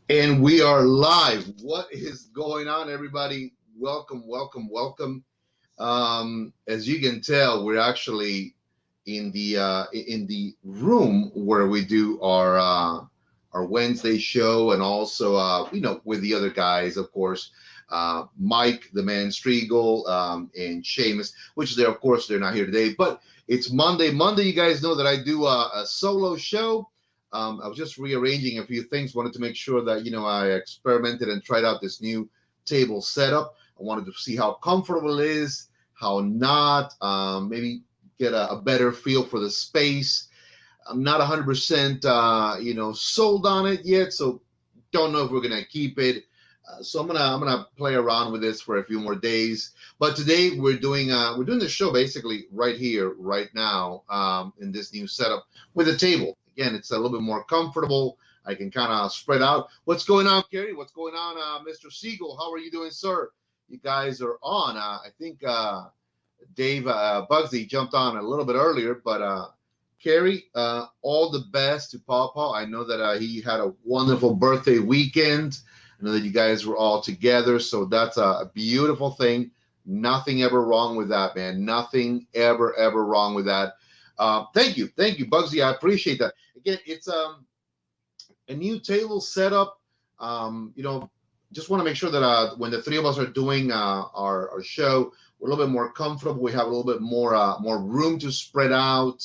And we are live. What is going on, everybody? Welcome, welcome, welcome. As you can tell, we're actually in the room where we do our Wednesday show, and also with the other guys, of course, Mike, the man Striegel, and Seamus, which they're of course they're not here today, but it's Monday. Monday, you guys know that I do a solo show. I was just rearranging a few things. Wanted to make sure that I experimented and tried out this new table setup. I wanted to see how comfortable it is, how not. Maybe get a better feel for the space. I'm not 100% sold on it yet, so don't know if we're gonna keep it. So I'm gonna play around with this for a few more days. But today we're doing the show basically right here, right now, in this new setup with a table. Again, it's a little bit more comfortable. I can kind of spread out. What's going on, Kerry? What's going on, Mr. Siegel? How are you doing, sir? You guys are on. I think Dave Bugsy jumped on a little bit earlier, but Kerry, all the best to Papa. I know that he had a wonderful birthday weekend. I know that you guys were all together, so that's a beautiful thing. Nothing ever wrong with that, man. Nothing ever wrong with that. Thank you, Bugsy. I appreciate that. Again, it's a new table setup. Just want to make sure that when the three of us are doing our show, we're a little bit more comfortable. We have a little bit more room to spread out.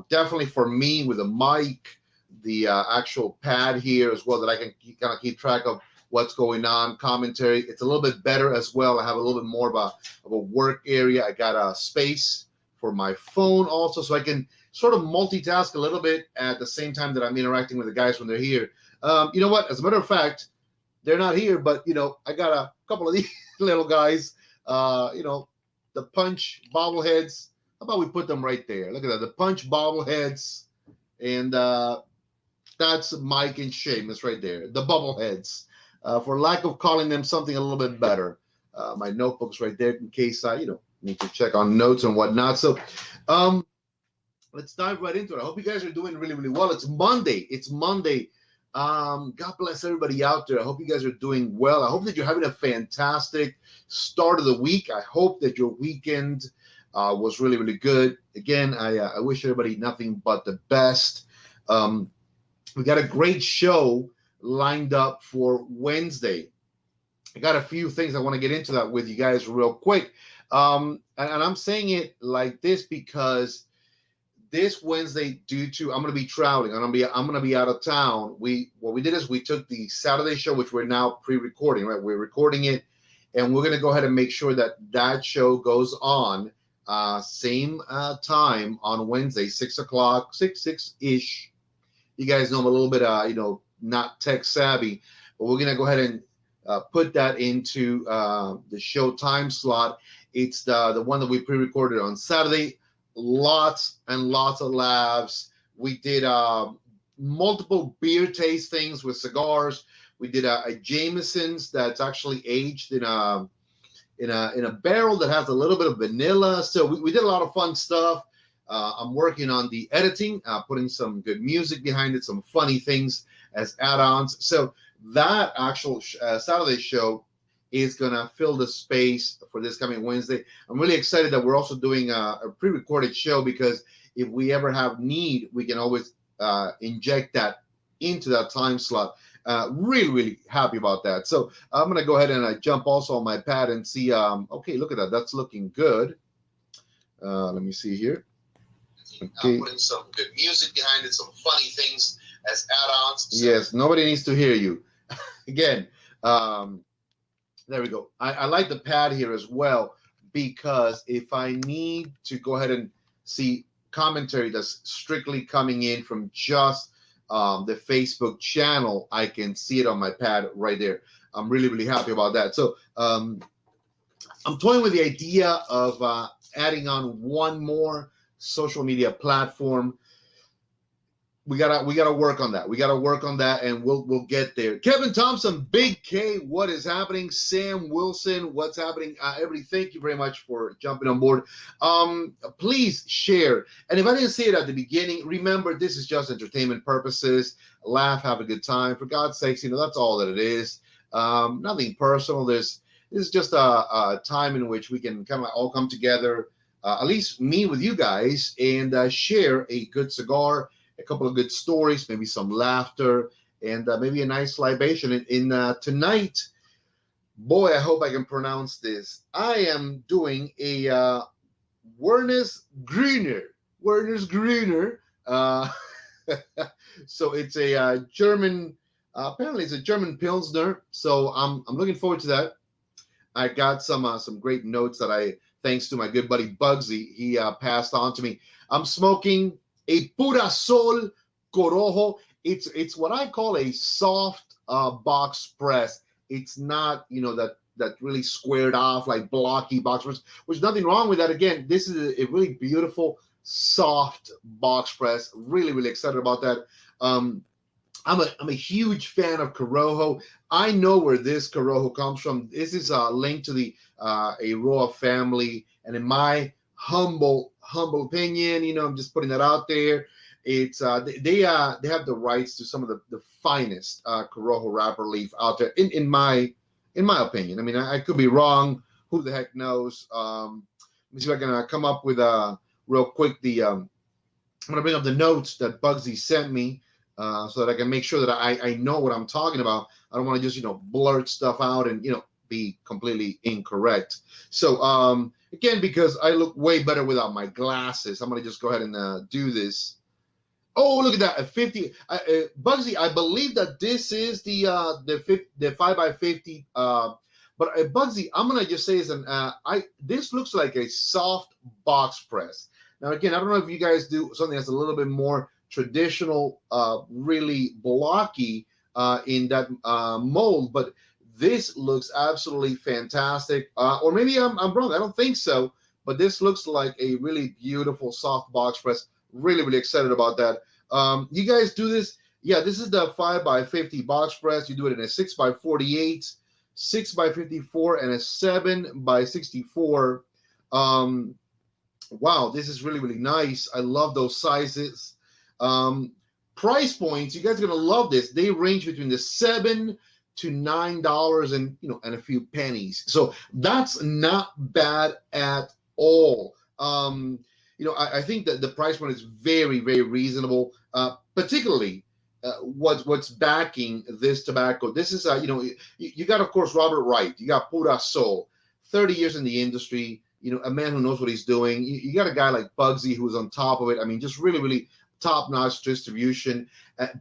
Definitely for me with a mic, the actual pad here as well, that I can kind of keep track of what's going on, commentary. It's a little bit better as well. I have a little bit more of a work area. I got a space for my phone also, so I can sort of multitask a little bit at the same time that I'm interacting with the guys when they're here. You know what? As a matter of fact, they're not here, but I got a couple of these little guys. The Punch bobbleheads. How about we put them right there? Look at that, the Punch bobbleheads, and that's Mike and Seamus right there, the bubbleheads. For lack of calling them something a little bit better, my notebook's right there in case I need to check on notes and whatnot. So, let's dive right into it. I hope you guys are doing really, really well. It's Monday. God bless everybody out there. I hope you guys are doing well. I hope that you're having a fantastic start of the week. I hope that your weekend was really, really good. Again, I wish everybody nothing but the best. We got a great show lined up for Wednesday. I got a few things I want to get into that with you guys real quick. And I'm saying it like this because this Wednesday, due to I'm going to be traveling, I'm going to be out of town. What we did is we took the Saturday show, which we're now pre-recording, right? We're recording it, and we're going to go ahead and make sure that show goes on same time on Wednesday, 6 o'clock, 6-ish. You guys know I'm a little bit not tech savvy, but we're going to go ahead and put that into the show time slot. It's the one that we pre-recorded on Saturday. Lots and lots of laughs. We did multiple beer tastings with cigars. We did a Jameson's that's actually aged in a barrel that has a little bit of vanilla. So we did a lot of fun stuff. I'm working on the editing, putting some good music behind it, some funny things as add-ons. So that actual Saturday show is going to fill the space for this coming Wednesday. I'm really excited that we're also doing a pre-recorded show, because if we ever have need, we can always inject that into that time slot. Really, really happy about that. So I'm going to go ahead and jump also on my pad and see. Okay, look at that. That's looking good. Let me see here. Okay. Putting some good music behind it, some funny things as add-ons. So. Yes, nobody needs to hear you. Again, there we go. I like the pad here as well, because if I need to go ahead and see commentary that's strictly coming in from just the Facebook channel, I can see it on my pad right there. I'm really, really happy about that. So I'm toying with the idea of adding on one more social media platform. we gotta work on that. We gotta work on that, and we'll get there. Kevin Thompson, Big K, what is happening? Sam Wilson, what's happening? Everybody, thank you very much for jumping on board. Please share. And if I didn't say it at the beginning, remember this is just entertainment purposes. Laugh, have a good time. For God's sakes, that's all that it is. Nothing personal. This is just a time in which we can kind of all come together. At least me with you guys, and share a good cigar, a couple of good stories, maybe some laughter, and maybe a nice libation. In tonight, boy, I hope I can pronounce this. I am doing a Werner's Grüner. Werner's Grüner. So it's a German. Apparently, it's a German Pilsner. So I'm looking forward to that. I got some great notes that thanks to my good buddy Bugsy, he passed on to me. I'm smoking a Pura Sol Corojo. It's what I call a soft box press. It's not that really squared off like blocky box press. There's nothing wrong with that. Again, this is a really beautiful soft box press. Really, really excited about that. I'm a huge fan of Corojo. I know where this Corojo comes from. This is linked to the Aroa family, and in my humble opinion, I'm just putting that out there. It's they have the rights to some of the finest Corojo wrapper leaf out there. In my opinion, I mean, I could be wrong. Who the heck knows? Let me see if I can come up with real quick. I'm gonna bring up the notes that Bugsy sent me. So that I can make sure that I know what I'm talking about. I don't want to just, blurt stuff out and, be completely incorrect. So, again, because I look way better without my glasses, I'm going to just go ahead and do this. Oh, look at that. A 50. Bugsy, I believe that this is the 5x50. But Bugsy, I'm going to just say this looks like a soft box press. Now, again, I don't know if you guys do something that's a little bit more traditional, really blocky in that mold, but this looks absolutely fantastic. Or maybe I'm wrong. I don't think so, but this looks like a really beautiful soft box press. Really, really excited about that. You guys do this? Yeah, this is the 5x50 box press. You do it in a 6x48, 6x54, and a 7x64. Wow, this is really, really nice. I love those sizes. Price points, you guys are gonna love this. They range between the $7 to $9 and and a few pennies. So that's not bad at all. I think that the price point is very, very reasonable. Particularly what's backing this tobacco. This is you got, of course, Robert Wright. You got Pura Sol, 30 years in the industry. A man who knows what he's doing. You got a guy like Bugsy who's on top of it. I mean, just really, really top-notch distribution.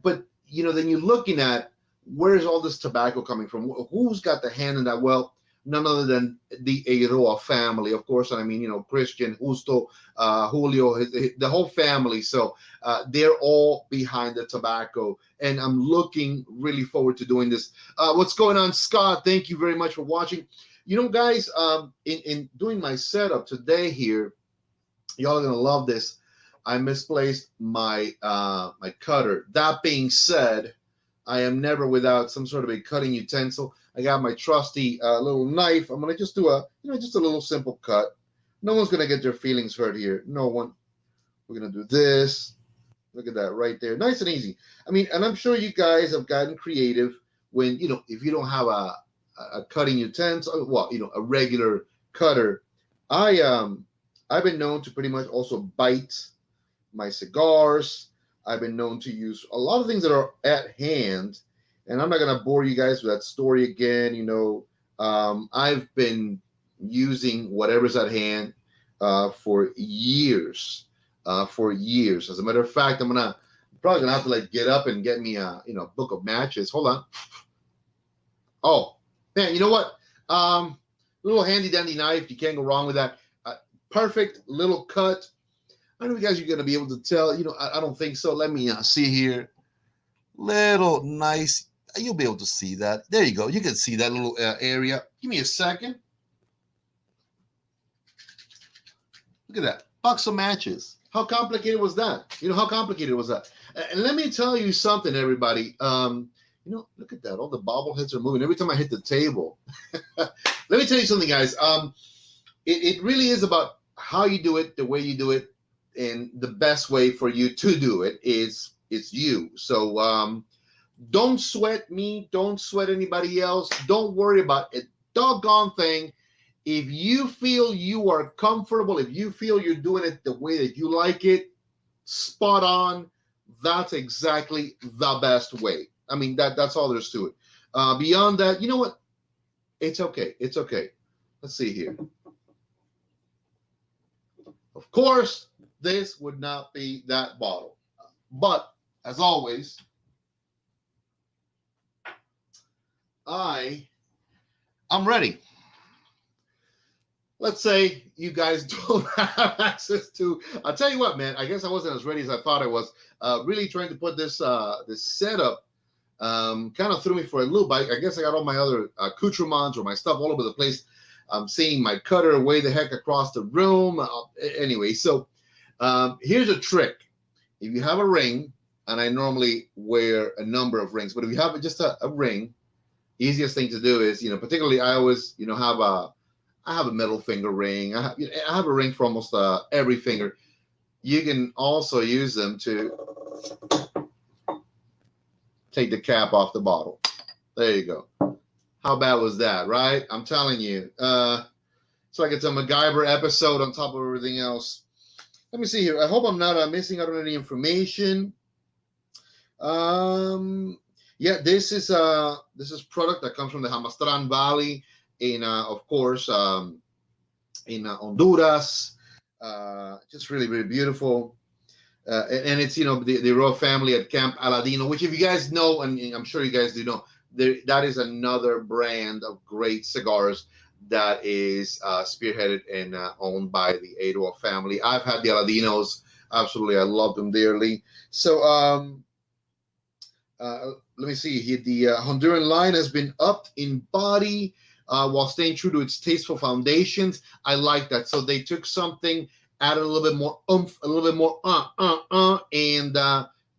But then you're looking at where's all this tobacco coming from? Who's got the hand in that? Well, none other than the Eiroa family, of course. And I mean, Christian, Justo, Julio, the whole family. So they're all behind the tobacco. And I'm looking really forward to doing this. What's going on, Scott? Thank you very much for watching. Guys, in doing my setup today here, y'all are going to love this. I misplaced my my cutter. That being said, I am never without some sort of a cutting utensil. I got my trusty little knife. I'm gonna just do just a little simple cut. No one's gonna get their feelings hurt here. No one. We're gonna do this. Look at that right there, nice and easy. I mean, and I'm sure you guys have gotten creative when if you don't have a cutting utensil, well, a regular cutter. I've been known to pretty much also bite my cigars. I've been known to use a lot of things that are at hand, and I'm not going to bore you guys with that story again. I've been using whatever's at hand for years. As a matter of fact, I'm probably gonna have to get up and get me a book of matches. Hold on. Oh man, you know what? Little handy dandy knife. You can't go wrong with that. Perfect little cut. I don't know if you guys are going to be able to tell. I don't think so. Let me see here. Little nice. You'll be able to see that. There you go. You can see that little area. Give me a second. Look at that. Box of matches. How complicated was that? You know, how complicated was that? And let me tell you something, everybody. You know, look at that. All the bobbleheads are moving every time I hit the table. Let me tell you something, guys. It really is about how you do it, the way you do it, and the best way for you to do it is it's you. So don't sweat me. Don't sweat anybody else. Don't worry about a doggone thing. If you feel you are comfortable, if you feel you're doing it the way that you like it, spot on. That's exactly the best way. I mean, that's all there's to it. Beyond that, you know what? It's okay. It's okay. Let's see here. Of course, this would not be that bottle. But, as always, I'm ready. Let's say you guys don't have access to. I'll tell you what, man. I guess I wasn't as ready as I thought I was. Really trying to put this this setup kind of threw me for a loop. I guess I got all my other accoutrements or my stuff all over the place. I'm seeing my cutter way the heck across the room. Anyway, so here's a trick. If you have a ring, and I normally wear a number of rings, but if you have just a ring, easiest thing to do is, you know, particularly I always, you know, I have a middle finger ring. I have a ring for almost every finger. You can also use them to take the cap off the bottle. There you go. How bad was that, right? I'm telling you. It's like it's a MacGyver episode on top of everything else. Let me see here. I hope I'm not missing out on any information. Yeah, this is product that comes from the Jamastran Valley in, of course, in Honduras. Just really, really beautiful. And it's, you know, the royal family at Camp Aladino, which if you guys know, and I'm sure you guys do know, that is another brand of great cigars that is spearheaded and owned by the Royal family. I've had the Aladinos. Absolutely. I love them dearly. So let me see here. The Honduran line has been upped in body while staying true to its tasteful foundations. I like that. So they took something, added a little bit more oomph, a little bit more and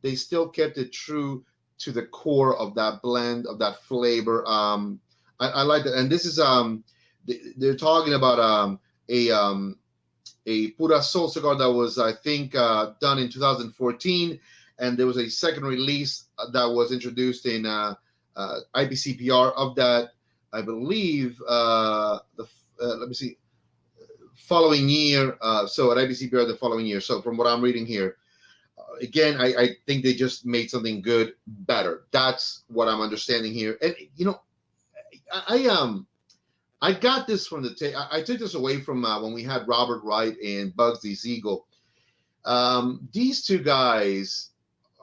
they still kept it true to the core of that blend, of that flavor. I like that. And this is they're talking about a Pura Sol cigar that was, I think, done in 2014, and there was a second release that was introduced in IPCPR of that, I believe, let me see, following year. So at IPCPR the following year. So from what I'm reading here, again, I think they just made something good better. That's what I'm understanding here. And, you know, I got this from I took this away from when we had Robert Wright and Bugsy Siegel. These two guys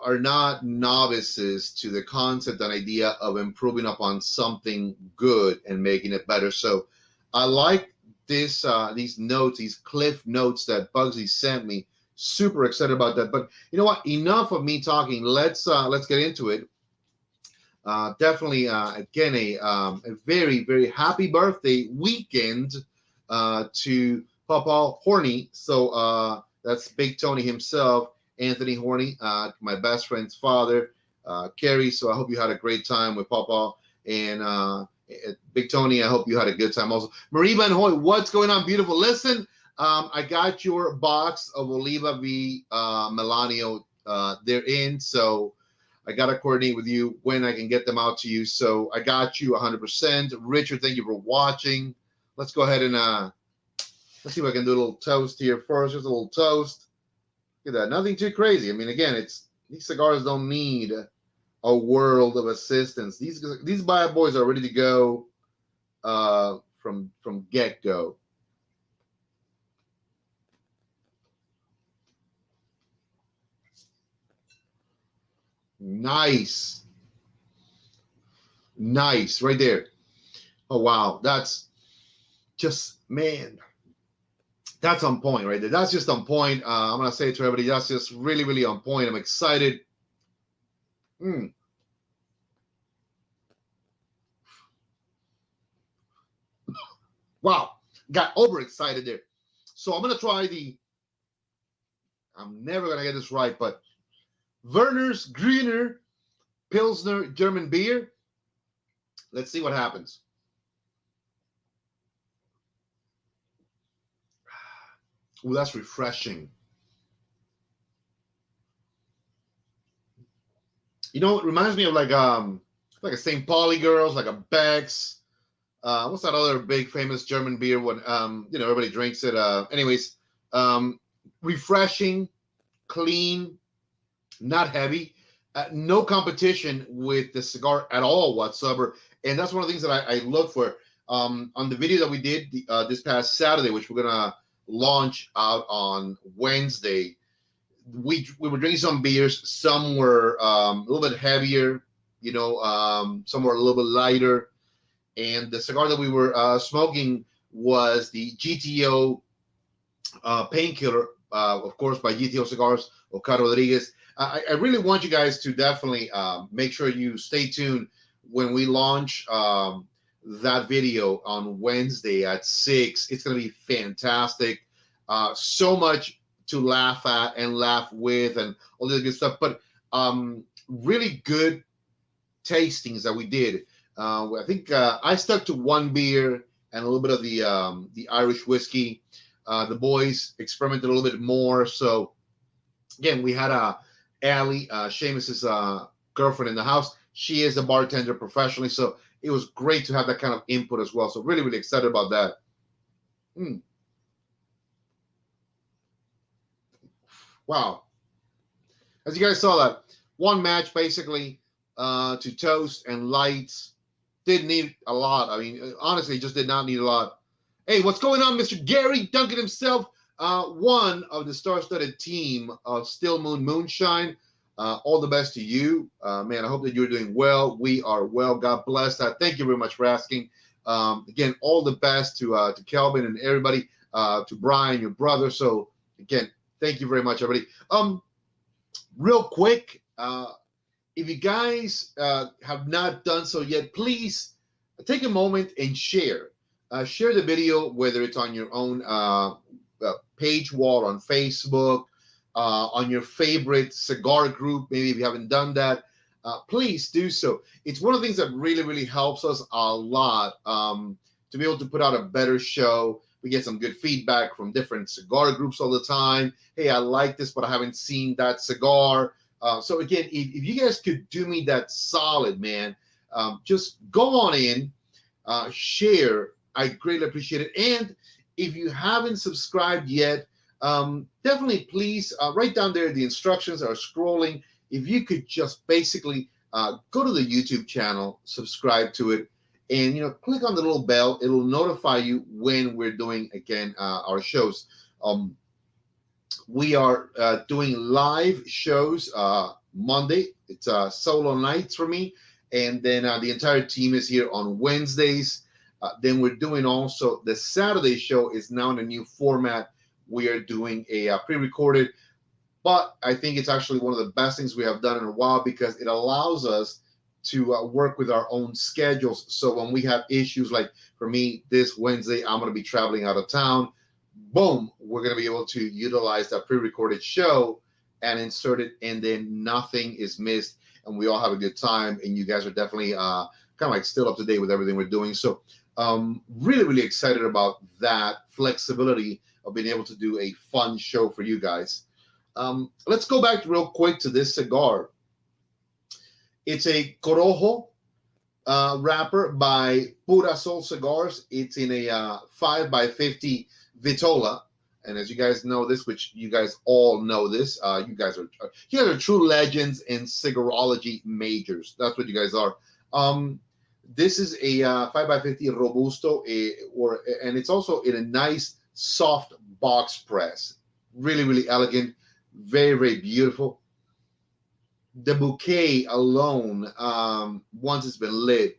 are not novices to the concept and idea of improving upon something good and making it better. So I like this, these notes, these cliff notes that Bugsy sent me. Super excited about that. But you know what? Enough of me talking. Let's get into it. Definitely, again, a very, very happy birthday weekend to Papa Horny. So that's Big Tony himself, Anthony Horny, my best friend's father, Kerry. So I hope you had a great time with Papa. And Big Tony, I hope you had a good time also. Marie Van Hoy, what's going on, beautiful? Listen, I got your box of Oliva V Melanio. They're in, so I got to coordinate with you when I can get them out to you. So I got you 100%. Richard, thank you for watching. Let's go ahead and let's see if I can do a little toast here first. Just a little toast. Look at that. Nothing too crazy. I mean, again, these cigars don't need a world of assistance. These bad boys are ready to go from get-go. Nice right there. Oh wow, that's just, man, that's on point right there. That's just on point. I'm gonna say it to everybody, that's just really, really on point. I'm excited. Wow, got overexcited there. So I'm gonna try the I'm never gonna get this right, but Werner's Grüner Pilsner German beer. Let's see what happens. Oh, that's refreshing. You know, it reminds me of like a St. Pauli girls, like a Beck's. What's that other big famous German beer? When you know, everybody drinks it. Anyways, refreshing, clean, not heavy, no competition with the cigar at all whatsoever. And that's one of the things that I look for on the video that we did this past Saturday, which we're gonna launch out on Wednesday. We were drinking some beers. Some were a little bit heavier, you know. Some were a little bit lighter. And the cigar that we were smoking was the GTO Painkiller, of course, by GTO Cigars, Oscar Rodriguez. I really want you guys to definitely make sure you stay tuned when we launch that video on Wednesday at 6. It's going to be fantastic. So much to laugh at and laugh with and all this good stuff. But really good tastings that we did. I think I stuck to one beer and a little bit of the Irish whiskey. The boys experimented a little bit more. So again, we had Allie, Seamus's girlfriend, in the house. She is a bartender professionally, so it was great to have that kind of input as well. So really, really excited about that. Wow. As you guys saw, that one match basically to toast and lights. Didn't need a lot. I mean, honestly, just did not need a lot. Hey, what's going on, Mr. Gary Duncan himself? One of the star-studded team of Still Moon Moonshine. All the best to you. Man, I hope that you're doing well. We are well. God bless. Thank you very much for asking. Again, all the best to Kelvin and everybody, to Brian, your brother. So, again, thank you very much, everybody. Real quick, if you guys have not done so yet, please take a moment and share. Share the video, whether it's on your own page wall on Facebook, on your favorite cigar group. Maybe if you haven't done that, please do so. It's one of the things that really, really helps us a lot to be able to put out a better show. We get some good feedback from different cigar groups all the time. Hey, I like this, but I haven't seen that cigar. So again, if you guys could do me that solid, man, just go on in, share. I greatly appreciate it. And if you haven't subscribed yet, definitely please, right down there, the instructions are scrolling. If you could just basically go to the YouTube channel, subscribe to it, and click on the little bell. It'll notify you when we're doing, again, our shows. We are doing live shows Monday. It's solo nights for me. And then the entire team is here on Wednesdays. Then we're doing also the Saturday show is now in a new format. We are doing a pre-recorded, but I think it's actually one of the best things we have done in a while because it allows us to work with our own schedules. So when we have issues, like for me, this Wednesday, I'm going to be traveling out of town. Boom, we're going to be able to utilize that pre-recorded show and insert it, and then nothing is missed, and we all have a good time, and you guys are definitely kind of like still up to date with everything we're doing. So really, really excited about that flexibility of being able to do a fun show for you guys. Let's go back real quick to this cigar. It's a Corojo wrapper by Pura Sol Cigars. It's in a 5x50 Vitola. And as you guys know this, which you guys all know this, you guys are true legends and cigarology majors. That's what you guys are. This is a 5x50 Robusto, and it's also in a nice soft box press. Really, really elegant. Very, very beautiful. The bouquet alone, once it's been lit,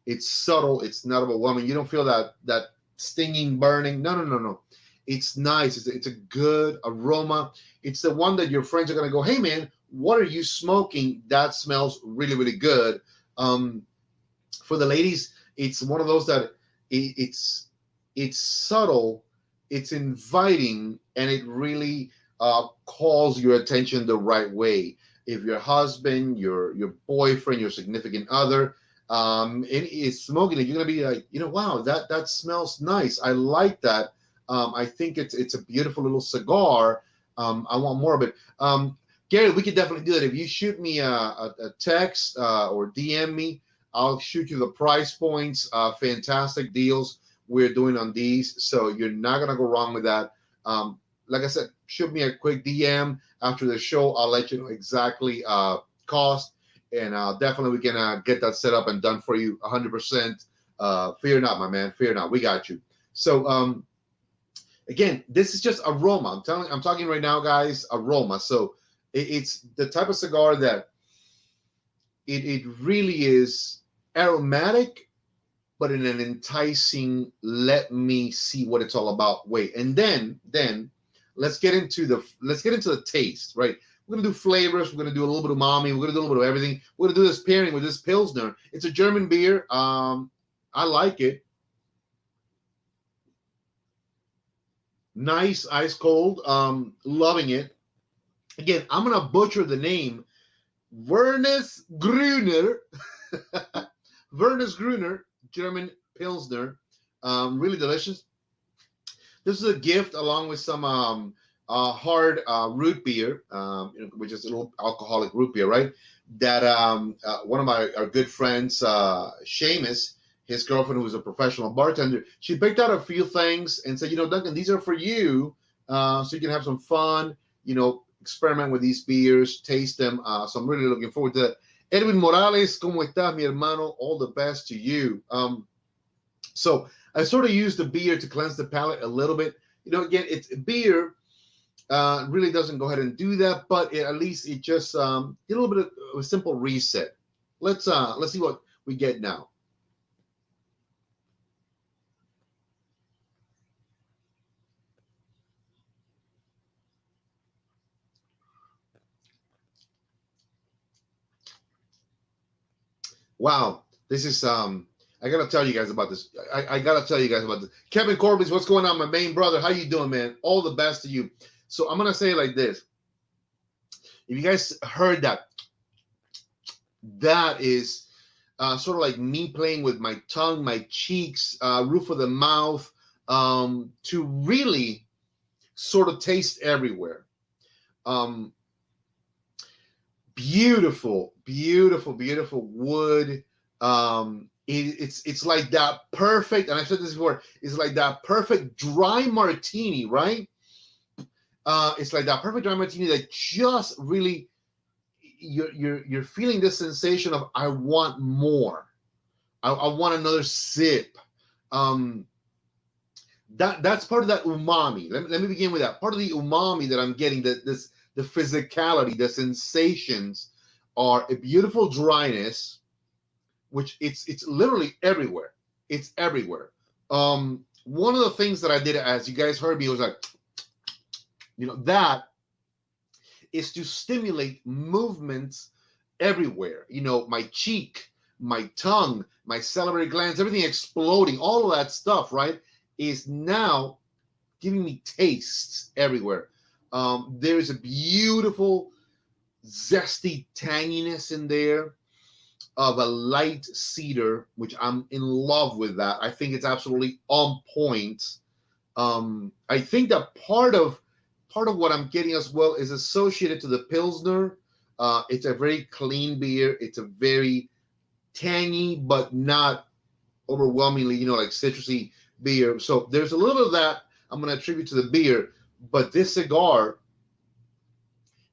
it's subtle. It's not overwhelming. You don't feel that stinging, burning. No. It's nice. It's a good aroma. It's the one that your friends are going to go, hey, man, what are you smoking? That smells really, really good. For the ladies, it's one of those that it's subtle, it's inviting, and it really calls your attention the right way. If your husband, your boyfriend, your significant other, is smoking it, you're gonna be like, wow, that smells nice. I like that. I think it's a beautiful little cigar. I want more of it. Gary, we could definitely do that. If you shoot me a text or DM me, I'll shoot you the price points. Fantastic deals we're doing on these, so you're not gonna go wrong with that. Like I said, shoot me a quick DM after the show. I'll let you know exactly cost, and definitely we can get that set up and done for you 100%. Fear not, my man. Fear not. We got you. So again, this is just aroma. I'm talking right now, guys. Aroma. So it's the type of cigar that it really is aromatic, but in an enticing, let me see what it's all about way. And then let's get into the taste, right? We're gonna do flavors. We're gonna do a little bit of umami. We're gonna do a little bit of everything. We're gonna do this pairing with this Pilsner. It's a German beer. I like it. Nice, ice cold. Loving it. Again, I'm gonna butcher the name. Wernes Grüner. Wernes Grüner, German Pilsner. Really delicious. This is a gift along with some hard root beer, which is a little alcoholic root beer, right? That one of our good friends, Seamus, his girlfriend, who was a professional bartender, she picked out a few things and said, Duncan, these are for you, so you can have some fun, experiment with these beers, taste them. So I'm really looking forward to that. Edwin Morales, ¿cómo estás, mi hermano? All the best to you. So I sort of use the beer to cleanse the palate a little bit. Again, it's beer. Really doesn't go ahead and do that, but at least it just get a little bit of a simple reset. Let's see what we get now. Wow, this is I gotta tell you guys about this. I gotta tell you guys about this. Kevin Corbis, what's going on, my main brother? How you doing, man? All the best to you. So I'm gonna say it like this. If you guys heard that, that is sort of like me playing with my tongue, my cheeks, roof of the mouth, to really sort of taste everywhere. Beautiful, beautiful, beautiful wood. It's like that perfect, and I've said this before, it's like that perfect dry martini, right? It's like that perfect dry martini that just really you're feeling this sensation of I want more. I want another sip. That's part of that umami. Let me begin with that. Part of the umami that I'm getting, the physicality, the sensations are a beautiful dryness, which it's literally everywhere. It's everywhere. One of the things that I did, as you guys heard me, was like, that is to stimulate movements everywhere. My cheek, my tongue, my salivary glands, everything exploding, all of that stuff, right, is now giving me tastes everywhere. There's a beautiful, zesty tanginess in there of a light cedar, which I'm in love with that. I think it's absolutely on point. I think that part of what I'm getting as well is associated to the Pilsner. It's a very clean beer. It's a very tangy, but not overwhelmingly, like citrusy beer. So there's a little bit of that I'm going to attribute to the beer. But this cigar,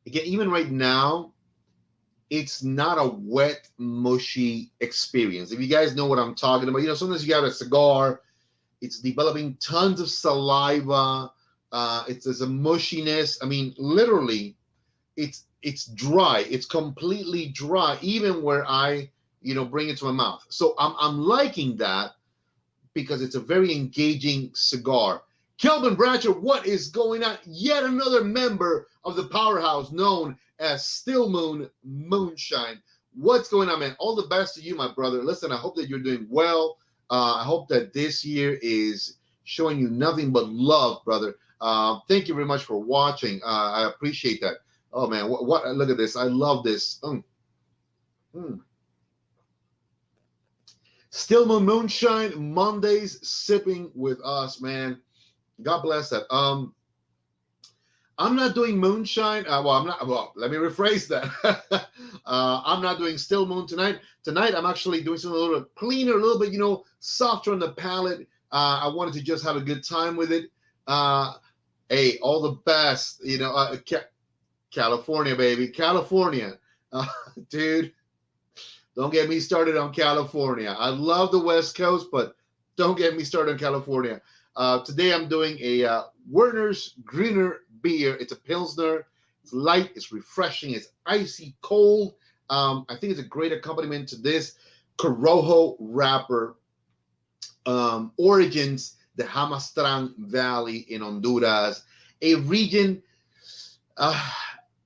again, even right now, it's not a wet, mushy experience. If you guys know what I'm talking about, sometimes you have a cigar, it's developing tons of saliva. There's a mushiness. I mean, literally, it's dry. It's completely dry, even where I, bring it to my mouth. So I'm liking that because it's a very engaging cigar. Kelvin Bratcher, what is going on? Yet another member of the powerhouse known as Still Moon Moonshine. What's going on, man? All the best to you, my brother. Listen, I hope that you're doing well. I hope that this year is showing you nothing but love, brother. Thank you very much for watching. I appreciate that. Oh man, what look at this. I love this. Still Moon Moonshine Mondays sipping with us, man. God bless that. I'm not doing moonshine. I'm not. Well, let me rephrase that. I'm not doing still moon tonight. Tonight, I'm actually doing something a little bit cleaner, a little bit, softer on the palate. I wanted to just have a good time with it. Hey, all the best. California, baby, California, dude. Don't get me started on California. I love the West Coast, but don't get me started on California. Today I'm doing a Werner's Grüner beer. It's a Pilsner. It's light. It's refreshing. It's icy cold. I think it's a great accompaniment to this Corojo wrapper. Origins, the Jamastran Valley in Honduras, a region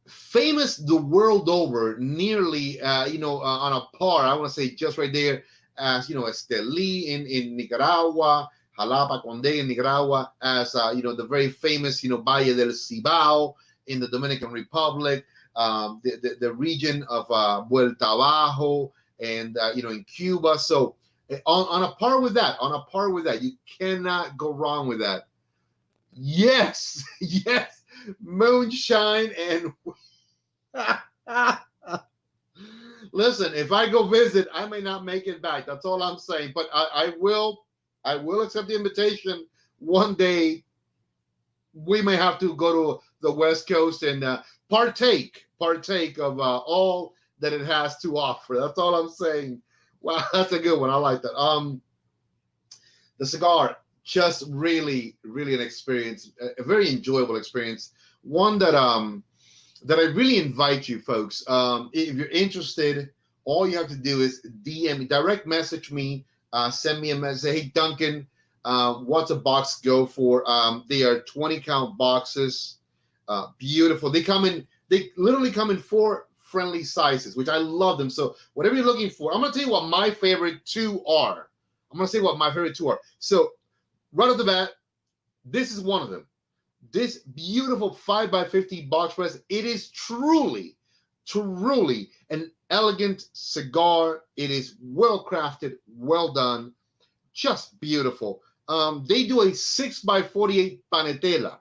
famous the world over, nearly, on a par, I want to say just right there, as, Estelí in Nicaragua, Jalapa, Condé in Nicaragua, as, the very famous, Valle del Cibao in the Dominican Republic, the region of Vuelta Abajo, and, in Cuba. So on a par with that, you cannot go wrong with that. Yes, yes, moonshine and... Listen, if I go visit, I may not make it back. That's all I'm saying. But I will accept the invitation one day. We may have to go to the West Coast and partake of all that it has to offer. That's all I'm saying. Wow, that's a good one. I like that. The cigar, just really, really an experience, a very enjoyable experience. One that I really invite you folks. If you're interested, all you have to do is DM me, direct message me, send me a message. Say, hey, Duncan, what's a box go for? They are 20 count boxes. Beautiful. They literally come in 4 friendly sizes, which I love them. So whatever you're looking for, I'm going to tell you what my favorite 2 are. So right off the bat, this is one of them. This beautiful 5x50 box press, it is truly an elegant cigar. It is well crafted, well done, just beautiful. They do a 6x48 panetela.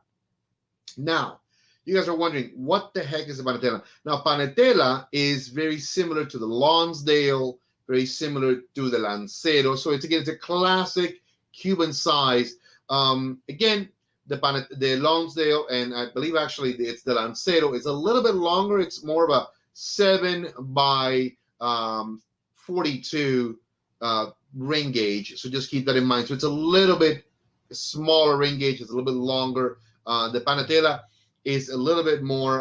Now, you guys are wondering, what the heck is a panetela? Now, panetela is very similar to the Lonsdale, very similar to the Lancero. So it's a classic Cuban size. Again, the Lonsdale, and I believe actually it's the Lancero, it's a little bit longer. It's more of a 7x42 ring gauge. So just keep that in mind. So it's a little bit smaller ring gauge. It's a little bit longer. The Panatela is a little bit more,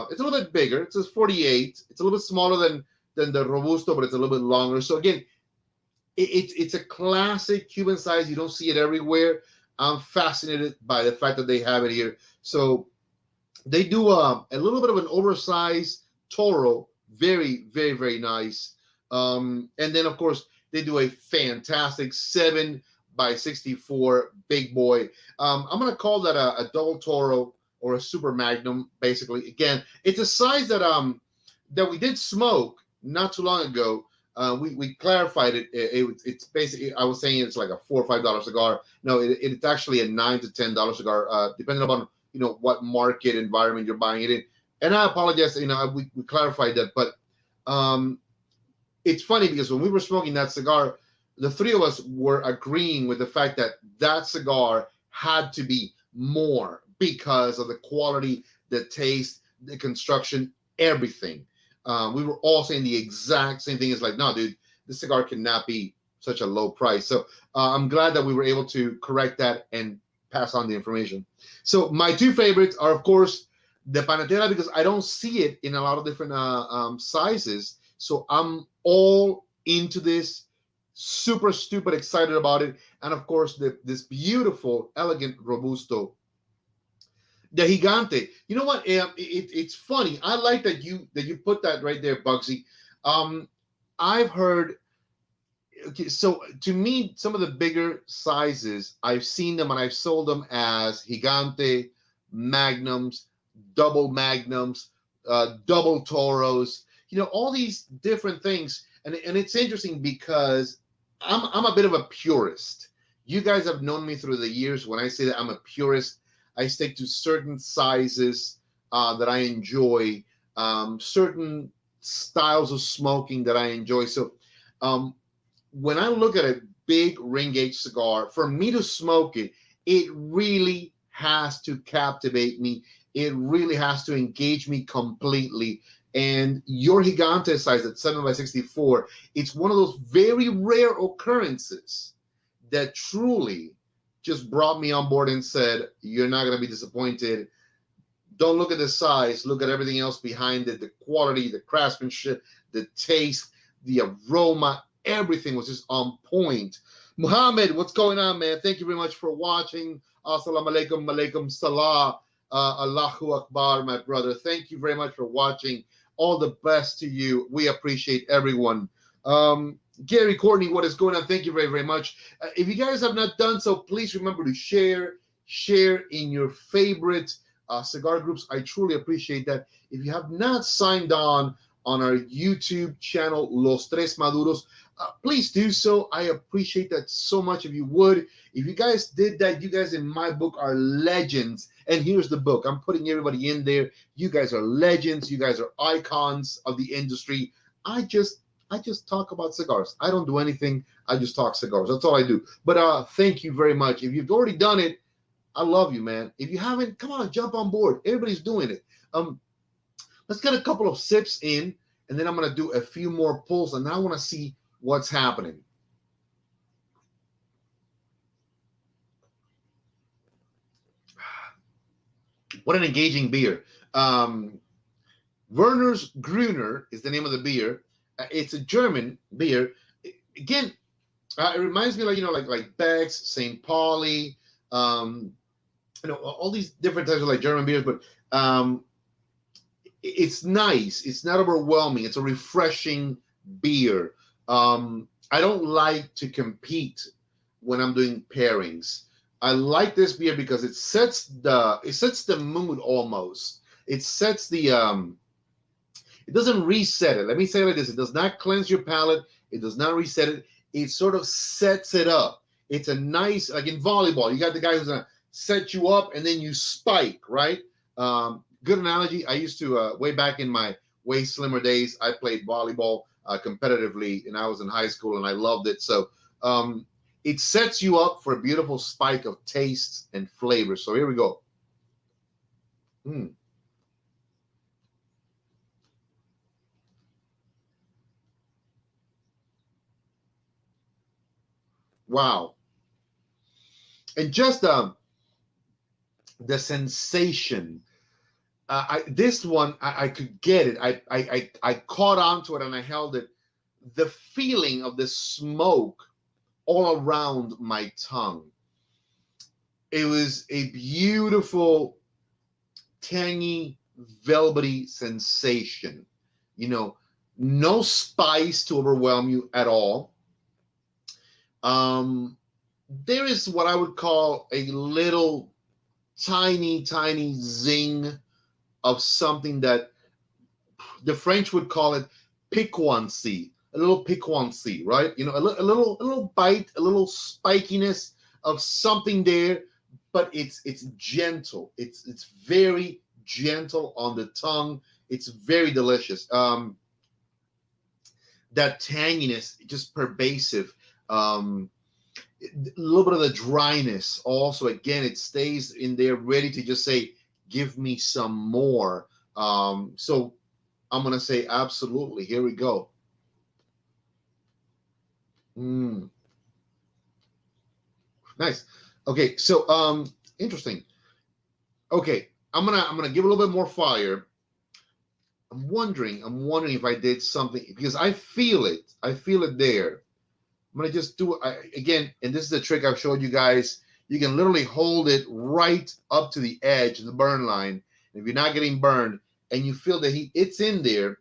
it's a little bit bigger. It's a 48. It's a little bit smaller than the Robusto, but it's a little bit longer. So again, it's a classic Cuban size. You don't see it everywhere. I'm fascinated by the fact that they have it here. So they do a little bit of an oversized Toro. Very, very, very nice. And then, of course, they do a fantastic 7x64 big boy. I'm going to call that a double Toro or a super Magnum, basically. Again, it's a size that we did smoke not too long ago. We clarified it. It's basically, I was saying it's like a $4 or $5 cigar. No, it's actually a $9 to $10 cigar, depending upon what market environment you're buying it in. And I apologize, we clarified that, but it's funny because when we were smoking that cigar, the 3 of us were agreeing with the fact that that cigar had to be more because of the quality, the taste, the construction, everything. We were all saying the exact same thing. It's like, no, dude, this cigar cannot be such a low price. So I'm glad that we were able to correct that and pass on the information. So my 2 favorites are, of course, the Panatela, because I don't see it in a lot of different sizes. So I'm all into this, super stupid excited about it. And of course, this beautiful, elegant Robusto. The Gigante. You know what? It's funny. I like that you put that right there, Bugsy. I've heard. Okay, so to me, some of the bigger sizes, I've seen them and I've sold them as Gigante, magnums, double magnums, double toros, you know, all these different things. And it's interesting because I'm a bit of a purist. You guys have known me through the years. When I say that I'm a purist, I stick to certain sizes that I enjoy, certain styles of smoking that I enjoy. So when I look at a big ring gauge cigar, for me to smoke it, it really has to captivate me. It really has to engage me completely. And your Gigante size at 7x64, it's one of those very rare occurrences that truly just brought me on board and said, you're not going to be disappointed. Don't look at the size, look at everything else behind it, the quality, the craftsmanship, the taste, the aroma, everything was just on point. Muhammad, what's going on, man? Thank you very much for watching. Assalamu alaikum, malaikum salah, Allahu Akbar, my brother. Thank you very much for watching. All the best to you. We appreciate everyone. Gary Courtney, what is going on? Thank you very, very much. If you guys have not done so, please remember to share in your favorite cigar groups. I truly appreciate that. If you have not signed on our YouTube channel, Los Tres Maduros, please do so. I appreciate that so much if you would. If you guys did that, you guys in my book are legends. And here's the book. I'm putting everybody in there. You guys are legends. You guys are icons of the industry. I just talk about cigars. I don't do anything. I just talk cigars. That's all I do. But thank you very much. If you've already done it, I love you, man. If you haven't, come on, jump on board. Everybody's doing it. Let's get a couple of sips in, and then I'm going to do a few more pulls, and I want to see what's happening. What an engaging beer. Werner's Gruner is the name of the beer. It's a German beer. Again, it reminds me like Beck's, St. Pauli, all these different types of like German beers, but it's nice. It's not overwhelming. It's a refreshing beer. I don't like to compete when I'm doing pairings. I like this beer because it sets the mood almost. It sets the it doesn't reset it. Let me say it like this. It does not cleanse your palate. It does not reset it. It sort of sets it up. It's a nice, like in volleyball, you got the guy who's gonna set you up and then you spike, right? Good analogy. I used to, way back in my way slimmer days, I played volleyball competitively, and I was in high school, and I loved it. So it sets you up for a beautiful spike of tastes and flavors. So here we go. Wow. And just the sensation. This one, I could get it. I caught onto it and I held it. The feeling of the smoke all around my tongue. It was a beautiful, tangy, velvety sensation. No spice to overwhelm you at all. There is what I would call a little tiny zing of something that the French would call it piquancy, a little piquancy, right? A little bite, a little spikiness of something there, but it's gentle. It's very gentle on the tongue. It's very delicious. That tanginess, just pervasive. A little bit of the dryness also. Again, it stays in there, ready to just say, give me some more. So I'm going to say absolutely. Here we go. Nice. Okay, so interesting. Okay, I'm gonna give a little bit more fire. I'm wondering if I did something, because I feel it. I feel it there. I'm gonna just do it again, and this is the trick I've showed you guys. You can literally hold it right up to the edge, the burn line. And if you're not getting burned and you feel the heat, it's in there,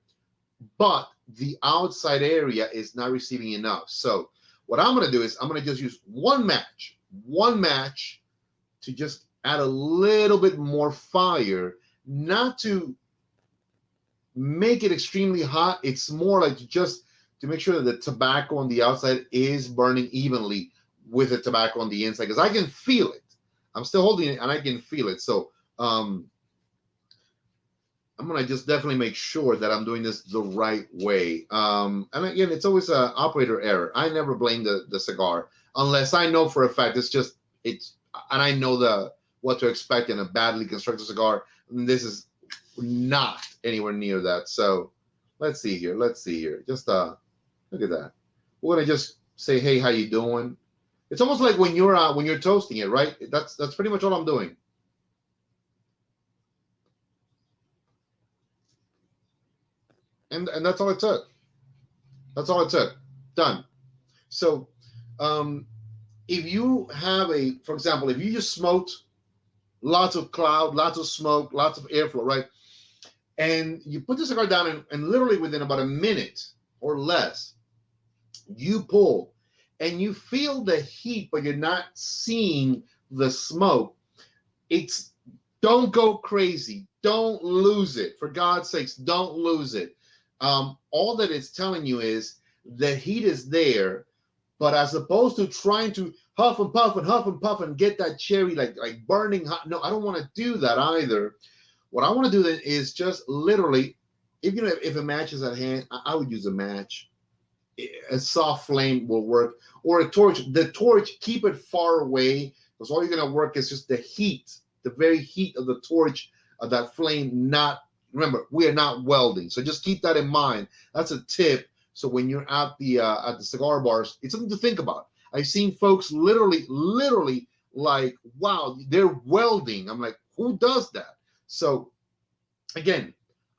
but the outside area is not receiving enough. So what I'm gonna do is I'm gonna just use one match to just add a little bit more fire, not to make it extremely hot. It's more like just to make sure that the tobacco on the outside is burning evenly with the tobacco on the inside, because I can feel it. I'm still holding it and I can feel it. So I'm gonna just definitely make sure that I'm doing this the right way. And again, it's always an operator error. I never blame the cigar unless I know for a fact and I know what to expect in a badly constructed cigar. And this is not anywhere near that. So let's see here. Just look at that. We're gonna just say, hey, how you doing? It's almost like when you're toasting it, right? That's pretty much all I'm doing. And that's all it took. That's all it took. Done. So if you have for example, if you just smoked lots of cloud, lots of smoke, lots of airflow, right? And you put the cigar down and literally within about a minute or less, you pull and you feel the heat, but you're not seeing the smoke. Don't go crazy. Don't lose it. For God's sakes, don't lose it. All that it's telling you is the heat is there, but as opposed to trying to huff and puff and get that cherry like burning hot. No, I don't want to do that either. What I want to do then is just literally, if a match is at hand, I would use a match. A soft flame will work, or a torch. The torch, keep it far away, because all you're going to work is just the heat, the very heat of the torch, of that flame. Remember, we are not welding, so just keep that in mind. That's a tip. So when you're at the cigar bars, it's something to think about. I've seen folks literally like, wow, they're welding. I'm like, who does that? So again,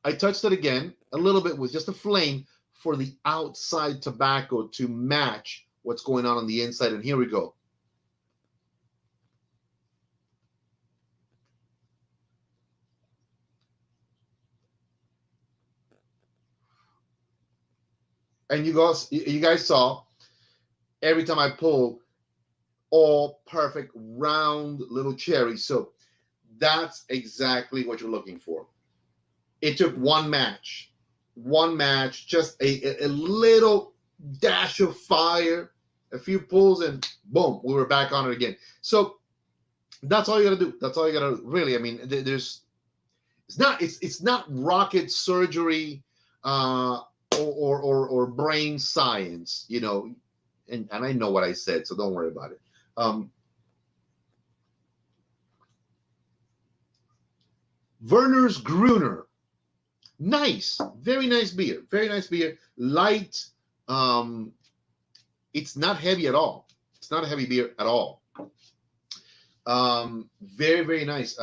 I touched it again a little bit with just a flame for the outside tobacco to match what's going on the inside. And here we go. And you guys saw every time I pull, all perfect round little cherries. So that's exactly what you're looking for. It took one match, just a little dash of fire, a few pulls, and boom, we were back on it again. So that's all you gotta do. That's all you gotta really. I mean, it's not rocket surgery or brain science, you know. And I know what I said, so don't worry about it. Werner's Gruner. Nice, very nice beer. Light. It's not heavy at all. It's not a heavy beer at all. Very, very nice.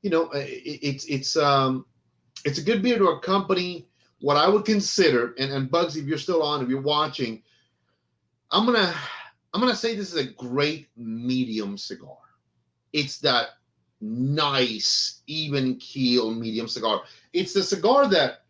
It's a good beer to accompany what I would consider, and Bugs, if you're still on, if you're watching, I'm gonna say this is a great medium cigar. It's that nice, even keel medium cigar. It's the cigar that,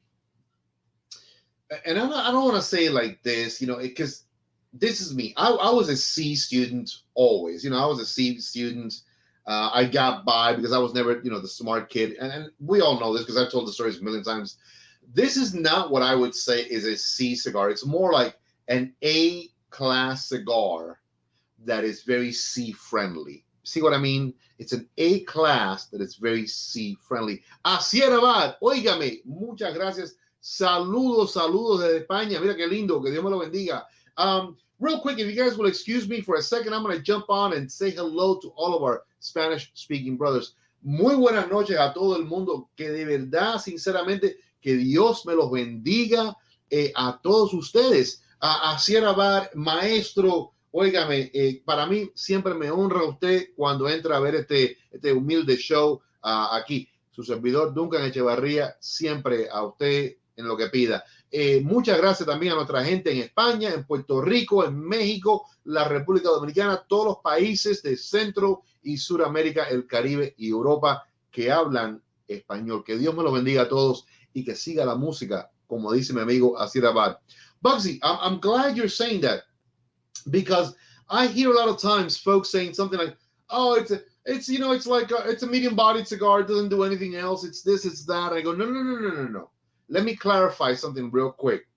and I don't want to say it like this, you know, because this is me. I was a C student always. You know, I was a C student. I got by because I was never, the smart kid. And we all know this because I've told the stories a million times. This is not what I would say is a C cigar. It's more like an A-class cigar that is very C-friendly. See what I mean? It's an A-class that is very C-friendly. Echevarria, óigame, muchas gracias. Saludos desde España. Mira qué lindo, que Dios me lo bendiga. Real quick, if you guys will excuse me for a second, I'm going to jump on and say hello to all of our Spanish-speaking brothers. Muy buenas noches a todo el mundo. Que de verdad, sinceramente, que Dios me los bendiga a todos ustedes. A Echevarria, maestro, óigame, para mí siempre me honra usted cuando entra a ver este humilde show aquí. Su servidor Dunkan Echevarria, siempre a usted en lo que pida. Muchas gracias también a nuestra gente en España, en Puerto Rico, en México, la República Dominicana, todos los países de Centro y Suramérica, el Caribe y Europa que hablan español. Que Dios me los bendiga a todos y que siga la música, como dice mi amigo Echevarria. Bugsy, I'm glad you're saying that, because I hear a lot of times folks saying something like, oh, it's you know, it's like it's a medium-bodied cigar. It doesn't do anything else. It's this, it's that. I go, no, no, no, no, no, no. Let me clarify something real quick.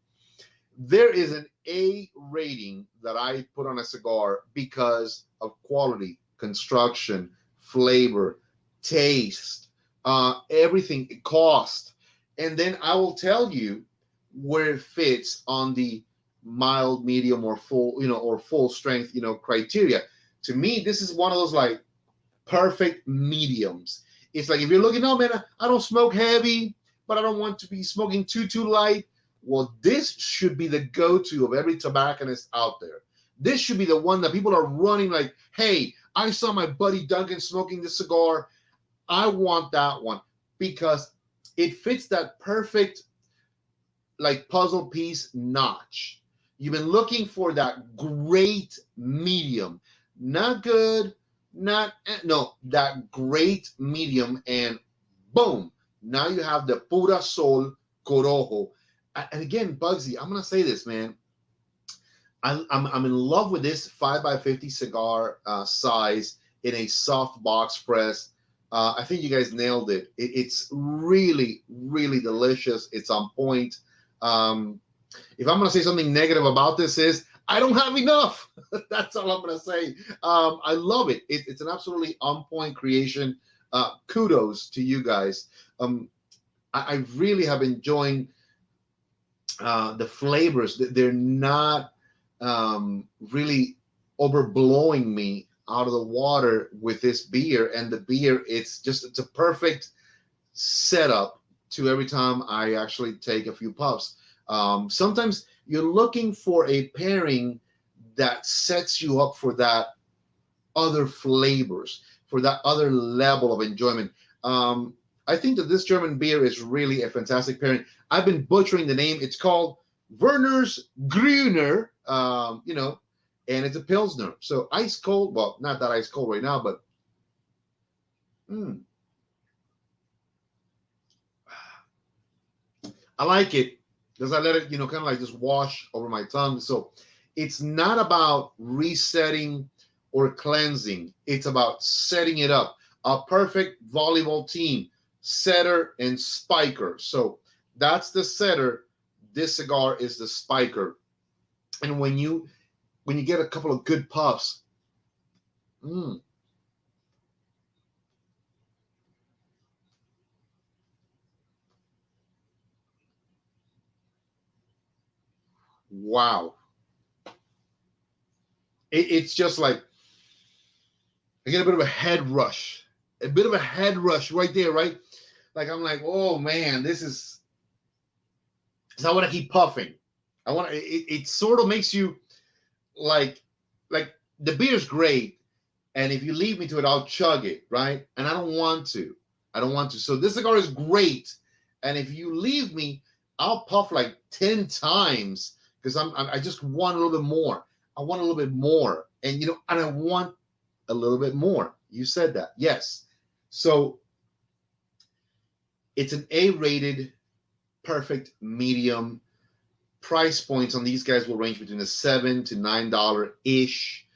There is an A rating that I put on a cigar because of quality, construction, flavor, taste, everything, cost. And then I will tell you where it fits on the mild, medium, or full, you know, or full strength, you know, criteria. To me, this is one of those like perfect mediums. It's like if you're looking, no man, I don't smoke heavy, but I don't want to be smoking too light. Well, this should be the go-to of every tobacconist out there. This should be the one that people are running like, hey, I saw my buddy Duncan smoking this cigar. I want that one because it fits that perfect like puzzle piece notch. You've been looking for that great medium, not good, not no, that great medium, and boom, now you have the Pura Sol Corojo. And again, Bugsy, I'm gonna say this, man. I'm in love with this 5x50 cigar size in a soft box press. I think you guys nailed it. It's really, really delicious. It's on point. If I'm going to say something negative about this is I don't have enough. That's all I'm going to say. I love it. It's an absolutely on point creation. Kudos to you guys. I really have enjoyed the flavors. They're not really overblowing me out of the water with this beer. And the beer, it's a perfect setup to every time I actually take a few puffs. Sometimes you're looking for a pairing that sets you up for that other flavors, for that other level of enjoyment. I think that this German beer is really a fantastic pairing. I've been butchering the name. It's called Werner's Grüner, you know, and it's a Pilsner. So ice cold, well, not that ice cold right now, but I like it because I let it, you know, kind of like just wash over my tongue. So it's not about resetting or cleansing. It's about setting it up. A perfect volleyball team, setter and spiker. So that's the setter. This cigar is the spiker. And when you get a couple of good puffs, wow. It's just like I get a bit of a head rush. A bit of a head rush right there, right? Like I'm like, oh man, this is. So I want to keep puffing. I want to. It sort of makes you like the beer's great, and if you leave me to it, I'll chug it, right? And I don't want to. I don't want to. So this cigar is great, and if you leave me, I'll puff like 10 times because I just want a little bit more. I want a little bit more, and you know, and I want a little bit more. You said that, yes. So it's an A-rated, perfect medium. Price points on these guys will range between the $7 to $9 ish.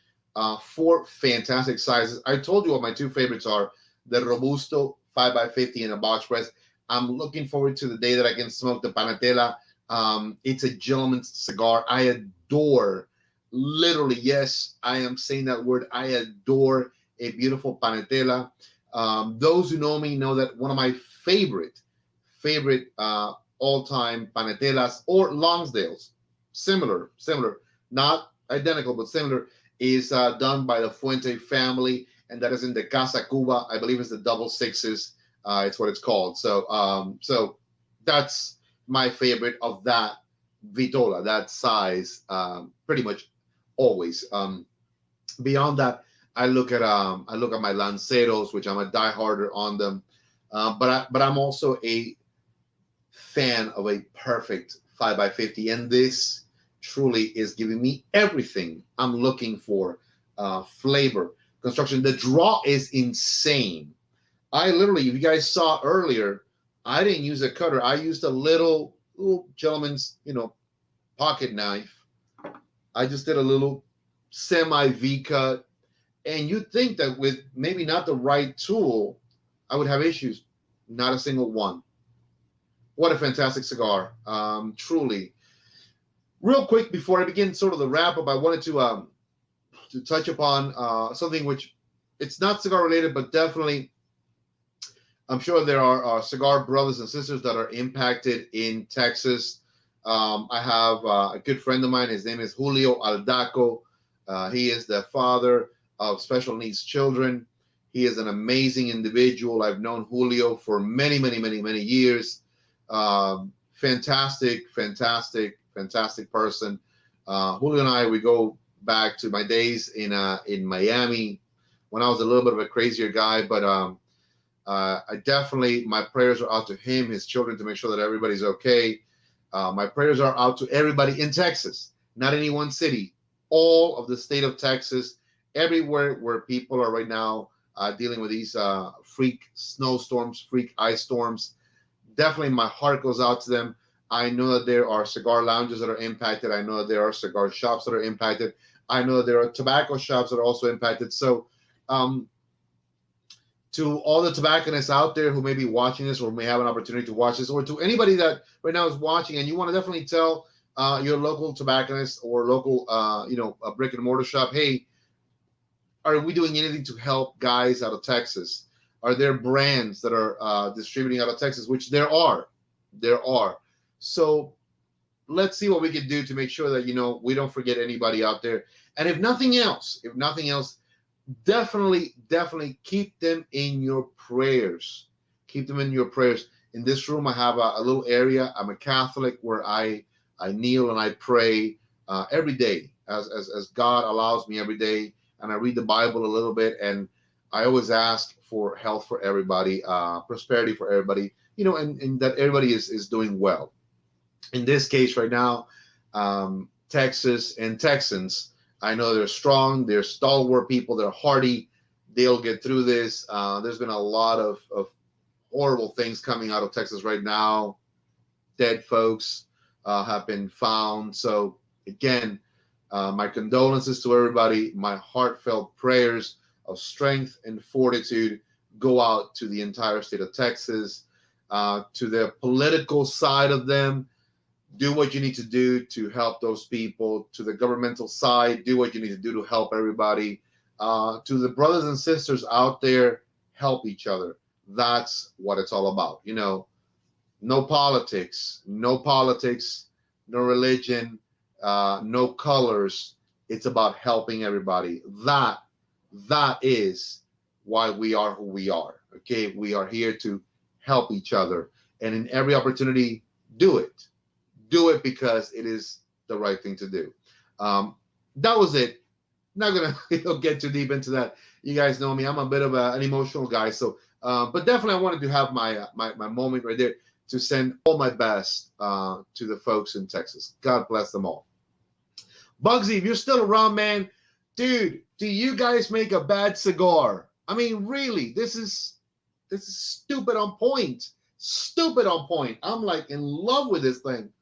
4 fantastic sizes. I told you what my 2 favorites are: the Robusto 5x50 in a box press. I'm looking forward to the day that I can smoke the Panatela. It's a gentleman's cigar. I adore, literally, yes, I am saying that word. I adore a beautiful Panatela. Those who know me know that one of my favorite all-time Panetelas or Longsdales, similar, not identical, but similar, is done by the Fuente family, and that is in the Casa Cuba. I believe it's the double sixes. It's what it's called. So, so that's my favorite of that Vitola, that size, pretty much always. Beyond that, I look at my Lanceros, which I'm a dieharder on them, but I'm also a fan of a perfect 5x50, and this truly is giving me everything I'm looking for. Flavor, construction, the draw is insane. I literally, if you guys saw earlier, I didn't use a cutter. I used a little gentleman's, you know, pocket knife. I just did a little semi V cut, And you'd think that with maybe not the right tool, I would have issues. Not a single one. What a fantastic cigar. Truly. Real quick, before I begin sort of the wrap up, I wanted to touch upon something which it's not cigar related, but definitely I'm sure there are cigar brothers and sisters that are impacted in Texas. I have a good friend of mine. His name is Julio Aldaco. He is the father of special needs children. He is an amazing individual. I've known Julio for many, many, many, many years. Fantastic, fantastic, fantastic person. Julio and I, we go back to my days in Miami when I was a little bit of a crazier guy, but I definitely, my prayers are out to him, his children, to make sure that everybody's okay. My prayers are out to everybody in Texas, not any one city, all of the state of Texas, everywhere where people are right now dealing with these freak snowstorms, freak ice storms. Definitely my heart goes out to them. I know that there are cigar lounges that are impacted. I know that there are cigar shops that are impacted. I know that there are tobacco shops that are also impacted. So to all the tobacconists out there who may be watching this or may have an opportunity to watch this, or to anybody that right now is watching and you want to definitely tell your local tobacconist or local, a brick and mortar shop, hey, are we doing anything to help guys out of Texas? Are there brands that are distributing out of Texas? Which there are. There are. So let's see what we can do to make sure that, we don't forget anybody out there. And if nothing else, definitely keep them in your prayers. Keep them in your prayers. In this room, I have a little area. I'm a Catholic where I kneel and I pray every day as God allows me every day. And I read the Bible a little bit. And I always ask for health for everybody, prosperity for everybody, and that everybody is doing well. In this case right now, Texas and Texans, I know they're strong, they're stalwart people, they're hardy, they'll get through this. There's been a lot of horrible things coming out of Texas right now. Dead folks have been found. So again, my condolences to everybody. My heartfelt prayers of strength and fortitude go out to the entire state of Texas, to the political side of them. Do what you need to do to help those people. To the governmental side, do what you need to do to help everybody. To the brothers and sisters out there, help each other. That's what it's all about. No politics, no religion, no colors. It's about helping everybody. That is why we are who we are. Okay, we are here to help each other, and in every opportunity, do it. Do it because it is the right thing to do. That was it. Not gonna get too deep into that. You guys know me. I'm a bit of an emotional guy. So, but definitely I wanted to have my moment right there to send all my best to the folks in Texas. God bless them all. Bugsy, if you're still around, man, dude, do you guys make a bad cigar? I mean, really, this is stupid on point. Stupid on point. I'm like in love with this thing.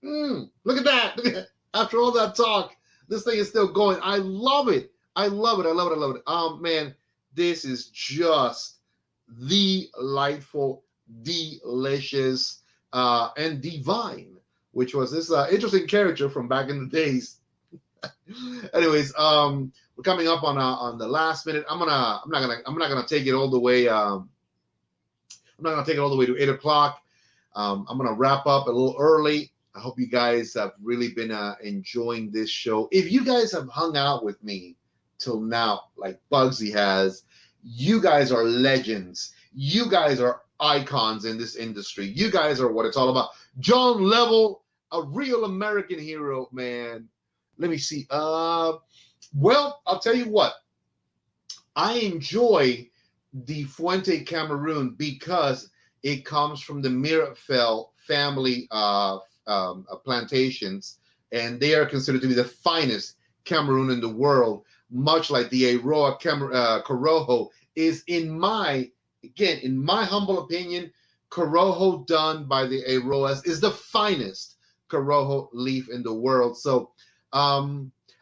Look at that. After all that talk, this thing is still going. I love it. I love it. Man, this is just delightful, delicious, and divine, which was this interesting character from back in the days. Anyways, we're coming up on the last minute. I'm not gonna take it all the way. I'm not gonna take it all the way to 8 o'clock. I'm gonna wrap up a little early. I hope you guys have really been enjoying this show. If you guys have hung out with me till now, like Bugsy has, you guys are legends. You guys are icons in this industry. You guys are what it's all about. John Level, a real American hero, man. Let me see. Well, I'll tell you what. I enjoy the Fuente Cameroon because it comes from the Mirafel family plantations, and they are considered to be the finest Cameroon in the world, much like the Aroa Corojo is, in my humble opinion, Corojo done by the Aroas is the finest Corojo leaf in the world. So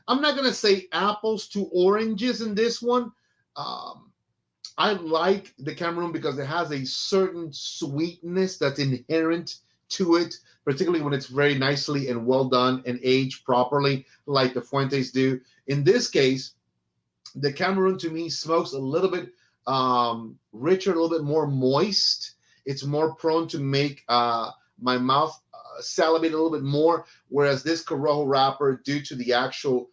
I'm not going to say apples to oranges in this one. I like the Cameroon because it has a certain sweetness that's inherent to it, particularly when it's very nicely and well done and aged properly, like the Fuentes do. In this case, the Cameroon to me smokes a little bit richer, a little bit more moist. It's more prone to make my mouth salivate a little bit more, whereas this Corojo wrapper, due to the actual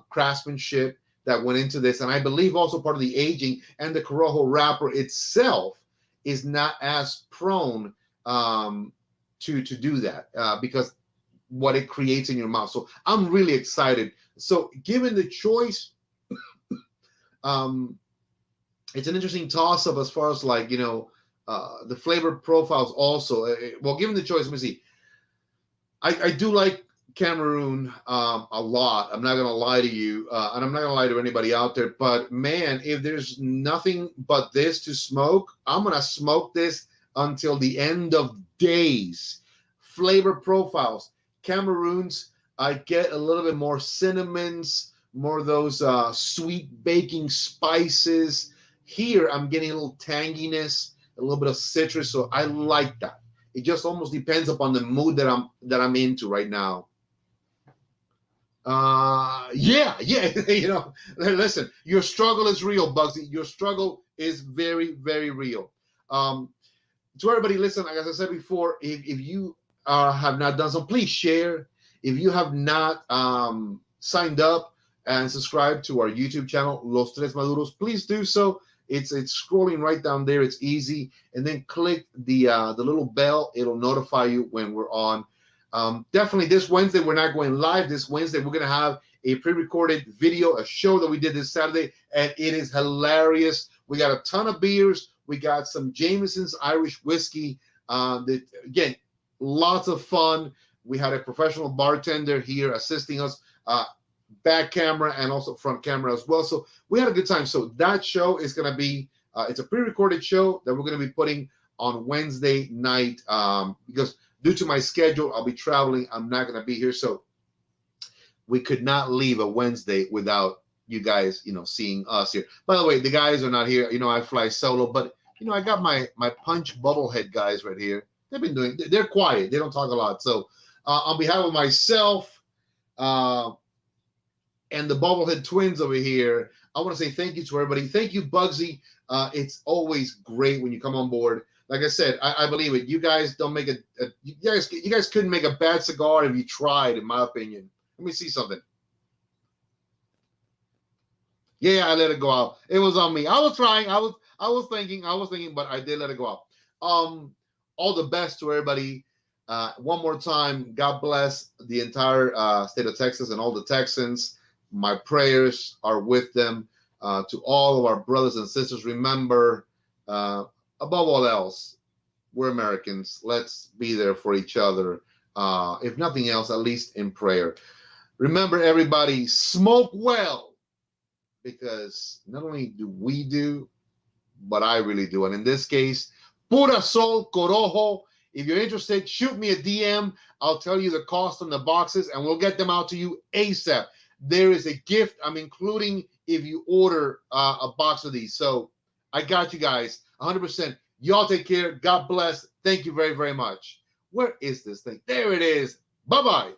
craftsmanship that went into this, and I believe also part of the aging, and the Corojo wrapper itself is not as prone to do that because what it creates in your mouth. So I'm really excited. So given the choice, it's an interesting toss-up as far as like, the flavor profiles also. Well, given the choice, let me see. I do like Cameroon a lot. I'm not going to lie to you, and I'm not going to lie to anybody out there. But, man, if there's nothing but this to smoke, I'm going to smoke this until the end of days. Flavor profiles. Cameroons, I get a little bit more cinnamons, more of those sweet baking spices. Here, I'm getting a little tanginess, a little bit of citrus, so I like that. It just almost depends upon the mood that I'm into right now. Yeah. Listen, your struggle is real, Bugsy. Your struggle is very, very real. To everybody, listen, like as I said before, if you have not done so, please share. If you have not signed up and subscribed to our YouTube channel, Los Tres Maduros, please do so. It's scrolling right down there. It's easy. And then click the little bell. It'll notify you when we're on. Definitely this Wednesday, we're not going live. This Wednesday, we're going to have a pre-recorded video, a show that we did this Saturday, and it is hilarious. We got a ton of beers. We got some Jameson's Irish whiskey. Again, lots of fun. We had a professional bartender here assisting us, back camera and also front camera as well. So we had a good time. So that show is going to be, it's a pre-recorded show that we're going to be putting on Wednesday night because due to my schedule, I'll be traveling. I'm not going to be here. So we could not leave a Wednesday without you guys, seeing us here. By the way, the guys are not here. I fly solo, but, I got my Punch Bubblehead guys right here. They're quiet. They don't talk a lot. So on behalf of myself, and the Bubblehead twins over here, I want to say thank you to everybody. Thank you, Bugsy. It's always great when you come on board. Like I said, I believe it. You guys don't make you guys couldn't make a bad cigar if you tried, in my opinion. Let me see something. Yeah, I let it go out. It was on me. I was trying. I was thinking, but I did let it go out. All the best to everybody. One more time, God bless the entire state of Texas and all the Texans. My prayers are with them. To all of our brothers and sisters, remember, above all else, we're Americans. Let's be there for each other. If nothing else, at least in prayer. Remember, everybody, smoke well, because not only do we do, but I really do. And in this case, Pura Sol Corojo. If you're interested, shoot me a DM. I'll tell you the cost on the boxes, and we'll get them out to you ASAP. There is a gift I'm including if you order a box of these. So I got you guys 100%. Y'all take care. God bless. Thank you very, very much. Where is this thing? There it is. Bye-bye.